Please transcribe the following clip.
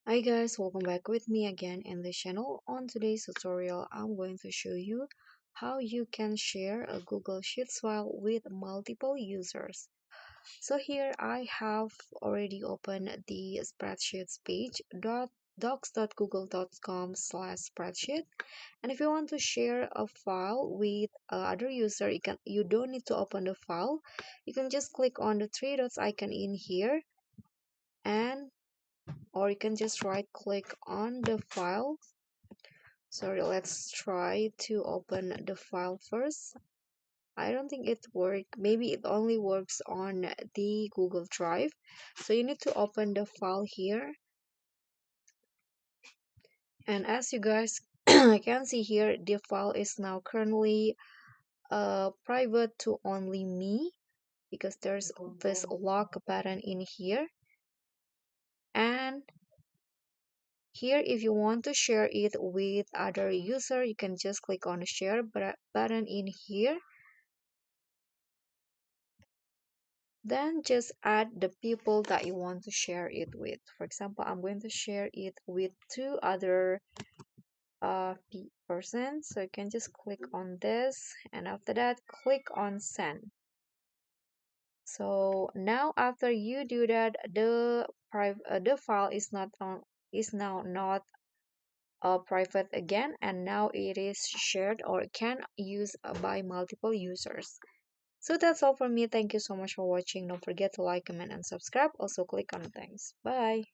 Hi guys, welcome back with me again in the channel. On today's tutorial, I'm going to show you how you can share a Google Sheets file with multiple users. So here I have already opened the spreadsheets page docs.google.com/spreadsheet, and if you want to share a file with other user, you don't need to open the file. You can just click on the three dots icon in here, and or you can just right click on the file. Sorry, let's try to open the file first. I don't think it worked. Maybe it only works on the Google Drive. So you need to open the file here. And as you guys can see here, the file is now currently private to only me because there's this lock button in here. And here, if you want to share it with other user, you can just click on the share button in here. Then just add the people that you want to share it with. For example, I'm going to share it with two other persons. So you can just click on this, and after that, click on send. So now after you do that, the file is now not private again, and now it is shared or can used by multiple users. So that's all from me. Thank you so much for watching. Don't forget to like, comment, and subscribe. Also click on the thanks. Bye.